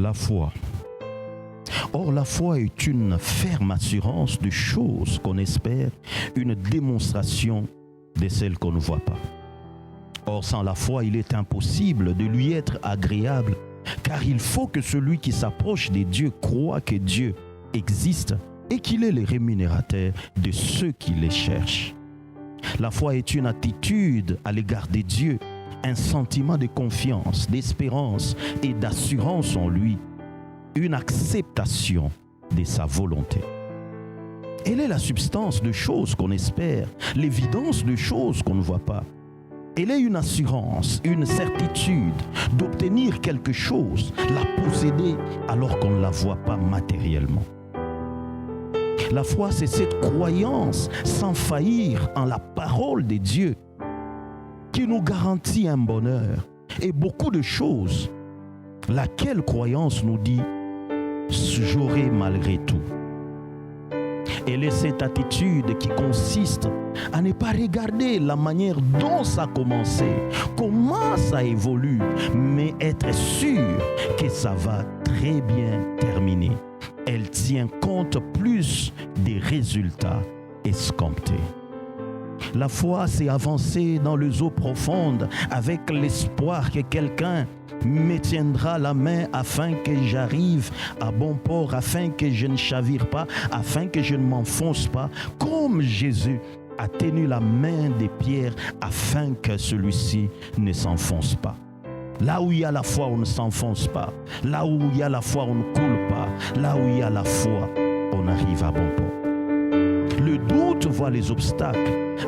La foi. Or, la foi est une ferme assurance de choses qu'on espère, une démonstration de celles qu'on ne voit pas. Or, sans la foi, il est impossible de lui être agréable, car il faut que celui qui s'approche de Dieu croit que Dieu existe et qu'il est le rémunérateur de ceux qui les cherchent. La foi est une attitude à l'égard de Dieu, un sentiment de confiance, d'espérance et d'assurance en lui, une acceptation de sa volonté. Elle est la substance de choses qu'on espère, l'évidence de choses qu'on ne voit pas. Elle est une assurance, une certitude d'obtenir quelque chose, la posséder alors qu'on ne la voit pas matériellement. La foi, c'est cette croyance sans faillir en la parole de Dieu qui nous garantit un bonheur et beaucoup de choses. Laquelle croyance nous dit « j'aurai malgré tout ». Elle est cette attitude qui consiste à ne pas regarder la manière dont ça a commencé, comment ça évolue, mais être sûr que ça va très bien terminer. Elle tient compte plus des résultats escomptés. La foi, c'est avancer dans les eaux profondes avec l'espoir que quelqu'un me tiendra la main afin que j'arrive à bon port, afin que je ne chavire pas, afin que je ne m'enfonce pas, comme Jésus a tenu la main de Pierre afin que celui-ci ne s'enfonce pas. Là où il y a la foi, on ne s'enfonce pas. Là où il y a la foi, on ne coule pas. Là où il y a la foi, on arrive à bon port. Le doute voit les obstacles,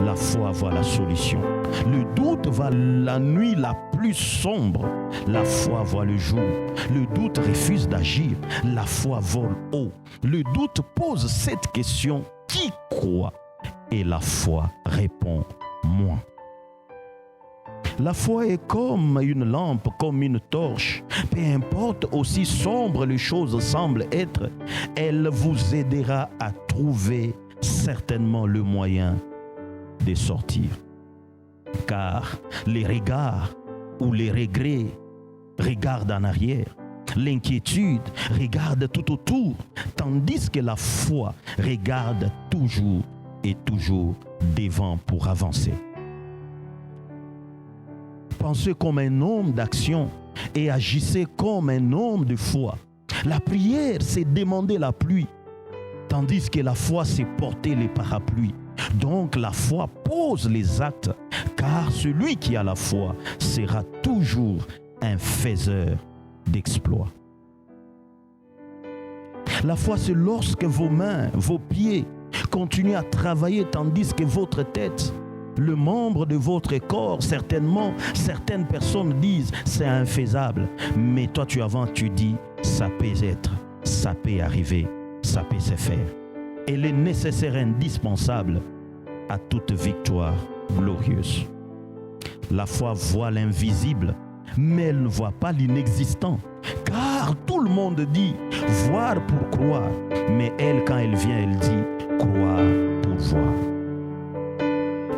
la foi voit la solution. Le doute voit la nuit la plus sombre, la foi voit le jour. Le doute refuse d'agir, la foi vole haut. Le doute pose cette question, qui croit? Et la foi répond, moi. La foi est comme une lampe, comme une torche. Peu importe aussi sombre les choses semblent être, elle vous aidera à trouver certainement le moyen de sortir. Car les regards ou les regrets regardent en arrière. L'inquiétude regarde tout autour, tandis que la foi regarde toujours et toujours devant pour avancer. Pensez comme un homme d'action et agissez comme un homme de foi. La prière, c'est demander la pluie, tandis que la foi, c'est porter les parapluies. Donc la foi pose les actes, car celui qui a la foi sera toujours un faiseur d'exploits. La foi, c'est lorsque vos mains, vos pieds continuent à travailler, tandis que votre tête, le membre de votre corps, certainement, certaines personnes disent c'est infaisable. Mais toi tu avances, tu dis ça peut être, ça peut arriver, ça peut se faire. Elle est nécessaire, indispensable à toute victoire glorieuse. La foi voit l'invisible, mais elle ne voit pas l'inexistant. Car tout le monde dit voir pour croire. Mais elle, quand elle vient, elle dit croire pour voir.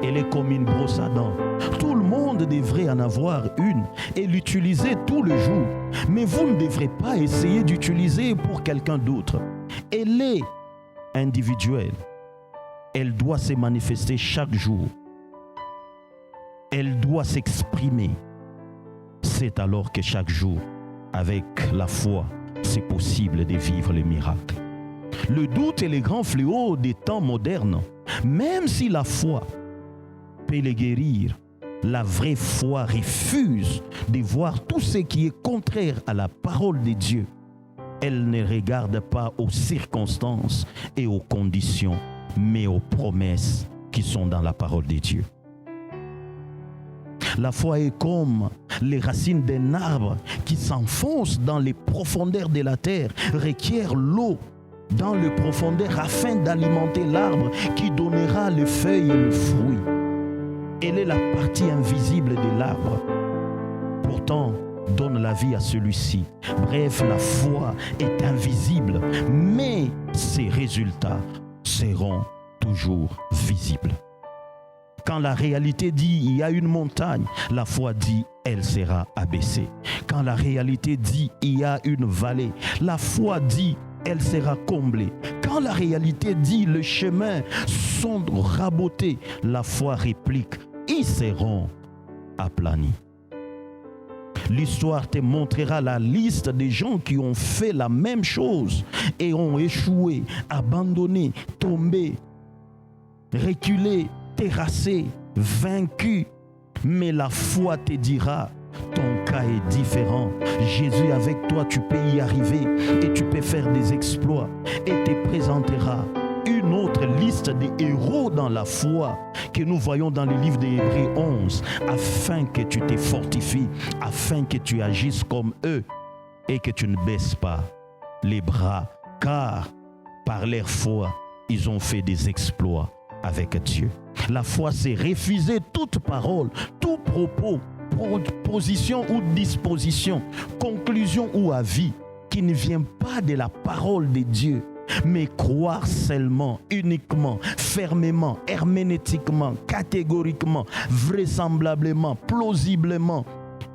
Elle est comme une brosse à dents. Tout le monde devrait en avoir une et l'utiliser tous les jours. Mais vous ne devrez pas essayer d'utiliser pour quelqu'un d'autre. Elle est individuelle. Elle doit se manifester chaque jour. Elle doit s'exprimer. C'est alors que chaque jour, avec la foi, c'est possible de vivre les miracles. Le doute est le grand fléau des temps modernes. Même si la foi peut les guérir, la vraie foi refuse de voir tout ce qui est contraire à la parole de Dieu. Elle ne regarde pas aux circonstances et aux conditions, mais aux promesses qui sont dans la parole de Dieu. La foi est comme les racines d'un arbre qui s'enfonce dans les profondeurs de la terre, requiert l'eau dans les profondeurs afin d'alimenter l'arbre qui donnera les feuilles et le fruit. Elle est la partie invisible de l'arbre. Pourtant, donne la vie à celui-ci. Bref, la foi est invisible, mais ses résultats seront toujours visibles. Quand la réalité dit il y a une montagne, la foi dit elle sera abaissée. Quand la réalité dit il y a une vallée, la foi dit elle sera comblée. Quand la réalité dit les chemins sont rabotés, la foi réplique ils seront aplanis. L'histoire te montrera la liste des gens qui ont fait la même chose et ont échoué, abandonné, tombé, reculé, terrassé, vaincu. Mais la foi te dira, ton cas est différent. Jésus avec toi, tu peux y arriver et tu peux faire des exploits et te présentera une autre liste des héros dans la foi que nous voyons dans le livre des Hébreux 11, afin que tu te fortifies, afin que tu agisses comme eux et que tu ne baisses pas les bras, car par leur foi, ils ont fait des exploits avec Dieu. La foi, c'est refuser toute parole, tout propos, position ou disposition, conclusion ou avis qui ne vient pas de la parole de Dieu, mais croire seulement, uniquement, fermement, herménétiquement, catégoriquement, vraisemblablement, plausiblement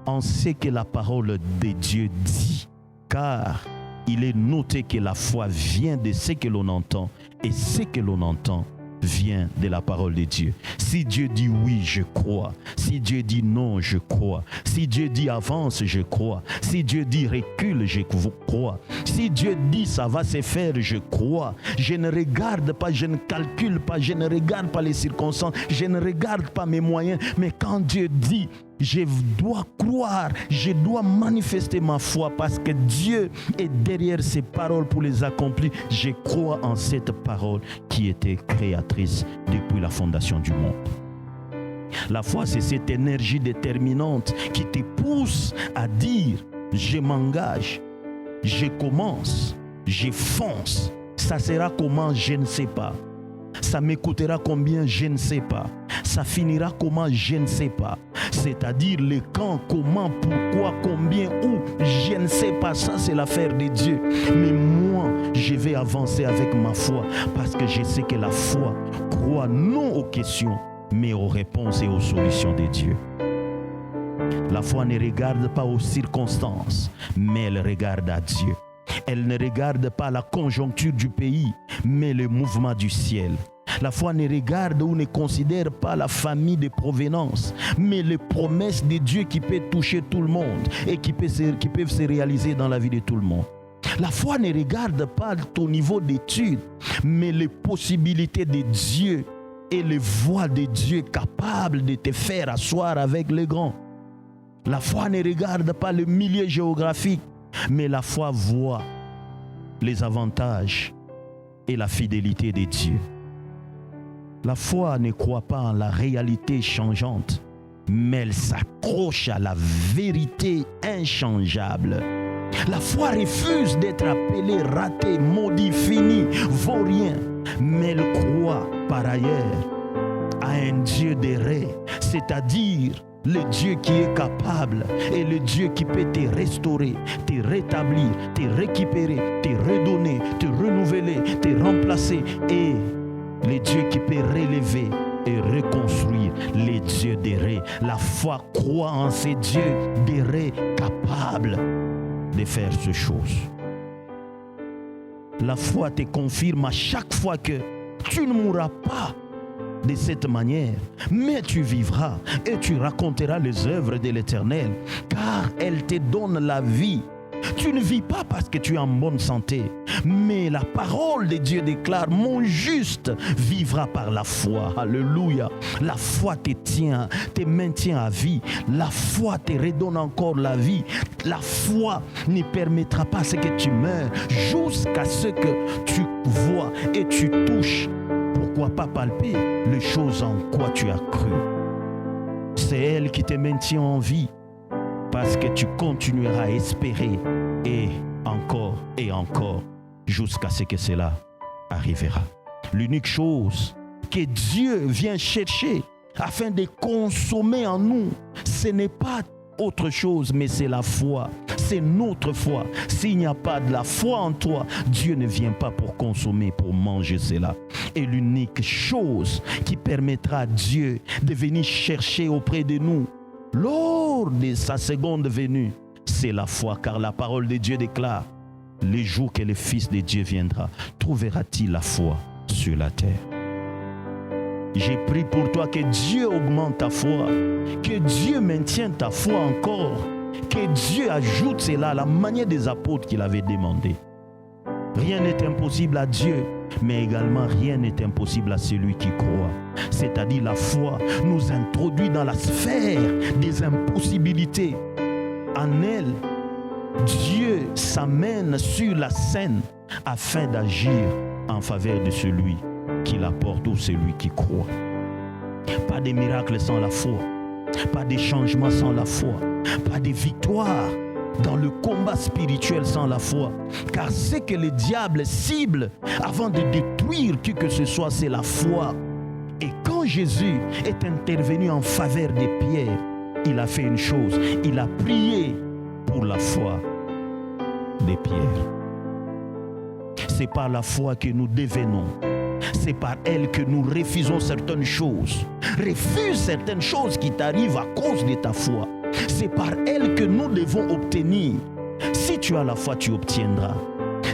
en ce que la parole de Dieu dit. Car il est noté que la foi vient de ce que l'on entend et ce que l'on entend vient de la parole de Dieu. Si Dieu dit oui, je crois. Si Dieu dit non, je crois. Si Dieu dit avance, je crois. Si Dieu dit recule, je crois. Si Dieu dit ça va se faire, je crois. Je ne regarde pas, je ne calcule pas, je ne regarde pas les circonstances, je ne regarde pas mes moyens. Mais quand Dieu dit, je dois croire, je dois manifester ma foi parce que Dieu est derrière ces paroles pour les accomplir. Je crois en cette parole qui était créatrice depuis la fondation du monde. La foi, c'est cette énergie déterminante qui te pousse à dire, je m'engage, je commence, je fonce. Ça sera comment, je ne sais pas. Ça me coûtera combien, je ne sais pas. Ça finira comment, je ne sais pas. C'est-à-dire le quand, comment, pourquoi, combien, où, je ne sais pas. Ça, c'est l'affaire de Dieu. Mais moi, je vais avancer avec ma foi parce que je sais que la foi croit non aux questions, mais aux réponses et aux solutions de Dieu. La foi ne regarde pas aux circonstances, mais elle regarde à Dieu. Elle ne regarde pas la conjoncture du pays, mais le mouvement du ciel. La foi ne regarde ou ne considère pas la famille de provenance, mais les promesses de Dieu qui peuvent toucher tout le monde et qui peuvent se réaliser dans la vie de tout le monde. La foi ne regarde pas ton niveau d'études, mais les possibilités de Dieu et les voies de Dieu capables de te faire asseoir avec les grands. La foi ne regarde pas le milieu géographique, mais la foi voit les avantages et la fidélité de Dieu. La foi ne croit pas en la réalité changeante, mais elle s'accroche à la vérité inchangeable. La foi refuse d'être appelée raté, maudit, fini, vaut rien, mais elle croit par ailleurs à un Dieu des rêves, c'est-à-dire le Dieu qui est capable et le Dieu qui peut te restaurer, te rétablir, te récupérer, te redonner, te renouveler, te remplacer, et le Dieu qui peut relever et reconstruire, les dieux des rêves. La foi croit en ces dieux des rêves capables de faire ces choses. La foi te confirme à chaque fois que tu ne mourras pas de cette manière, mais tu vivras et tu raconteras les œuvres de l'Éternel, car elle te donne la vie. Tu ne vis pas parce que tu es en bonne santé, mais la parole de Dieu déclare, mon juste vivra par la foi. Alléluia. La foi te maintient à vie. La foi te redonne encore la vie. La foi ne permettra pas ce que tu meurs jusqu'à ce que tu vois et tu touches. Pourquoi pas palper les choses en quoi tu as cru? C'est elle qui te maintient en vie parce que tu continueras à espérer et encore jusqu'à ce que cela arrivera. L'unique chose que Dieu vient chercher afin de consommer en nous, ce n'est pas autre chose, mais c'est la foi. C'est notre foi. S'il n'y a pas de la foi en toi, Dieu ne vient pas pour consommer, pour manger cela. est l'unique chose qui permettra à Dieu de venir chercher auprès de nous lors de sa seconde venue. C'est la foi, car la parole de Dieu déclare: les jours que le Fils de Dieu viendra, trouvera-t-il la foi sur la terre? J'ai prié pour toi que Dieu augmente ta foi, que Dieu maintienne ta foi encore, que Dieu ajoute cela à la manière des apôtres qu'il avait demandé. Rien n'est impossible à Dieu, mais également rien n'est impossible à celui qui croit. C'est-à-dire la foi nous introduit dans la sphère des impossibilités. En elle, Dieu s'amène sur la scène afin d'agir en faveur de celui qui la porte ou celui qui croit. Pas de miracles sans la foi, pas de changements sans la foi, pas de victoire dans le combat spirituel sans la foi. Car ce que le diable cible avant de détruire qui que ce soit, c'est la foi. Et quand Jésus est intervenu en faveur de Pierre, il a fait une chose, il a prié pour la foi de Pierre. C'est par la foi que nous devenons. C'est par elle que nous refusons certaines choses. Refuse certaines choses qui t'arrivent à cause de ta foi. C'est par elle que nous devons obtenir. Si tu as la foi, tu obtiendras.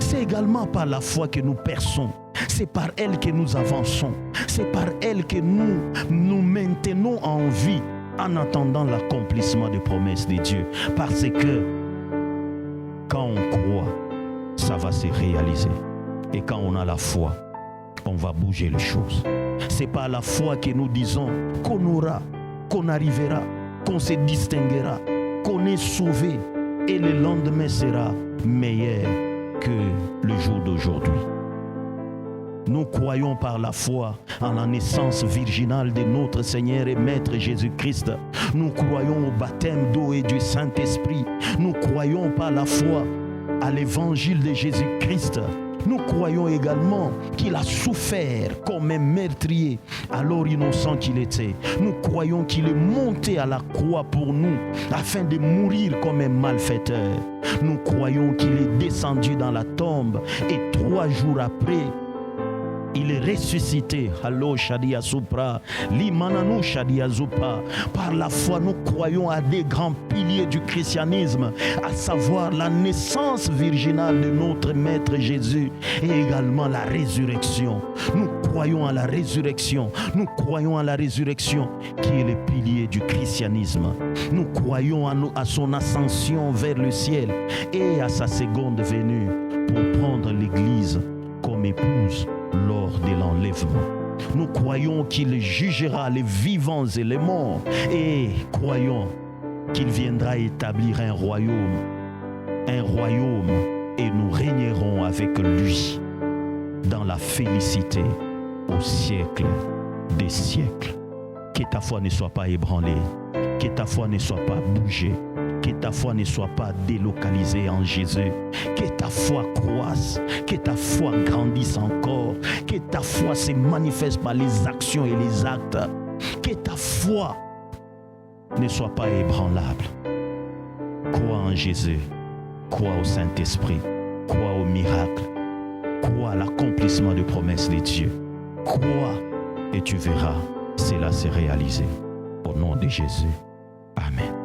C'est également par la foi que nous perçons. C'est par elle que nous avançons. C'est par elle que nous maintenons en vie en attendant l'accomplissement des promesses de Dieu. Parce que quand on croit, ça va se réaliser. Et quand on a la foi, on va bouger les choses. C'est par la foi que nous disons qu'on aura, qu'on arrivera, qu'on se distinguera, qu'on est sauvé et le lendemain sera meilleur que le jour d'aujourd'hui. Nous croyons par la foi en la naissance virginale de notre Seigneur et Maître Jésus-Christ. Nous croyons au baptême d'eau et du Saint-Esprit. Nous croyons par la foi à l'évangile de Jésus-Christ. Nous croyons également qu'il a souffert comme un meurtrier alors innocent qu'il était. Nous croyons qu'il est monté à la croix pour nous afin de mourir comme un malfaiteur. Nous croyons qu'il est descendu dans la tombe et 3 jours après, il est ressuscité. Allo Shadia Supra, Limananu Shadia Zupa. Par la foi, nous croyons à des grands piliers du christianisme, à savoir la naissance virginale de notre Maître Jésus et également la résurrection. Nous croyons à la résurrection. Nous croyons à la résurrection qui est le pilier du christianisme. Nous croyons à son ascension vers le ciel et à sa seconde venue pour prendre l'Église comme épouse lors de l'enlèvement. Nous croyons qu'il jugera les vivants et les morts et croyons qu'il viendra établir un royaume et nous régnerons avec lui dans la félicité au siècle des siècles. Que ta foi ne soit pas ébranlée, que ta foi ne soit pas bougée, que ta foi ne soit pas délocalisée en Jésus, que ta foi croisse, que ta foi grandisse encore, que ta foi se manifeste par les actions et les actes, que ta foi ne soit pas ébranlable. Crois en Jésus, crois au Saint-Esprit, crois au miracle, crois à l'accomplissement des promesses de Dieu. Crois et tu verras cela se réaliser. Au nom de Jésus. Amen.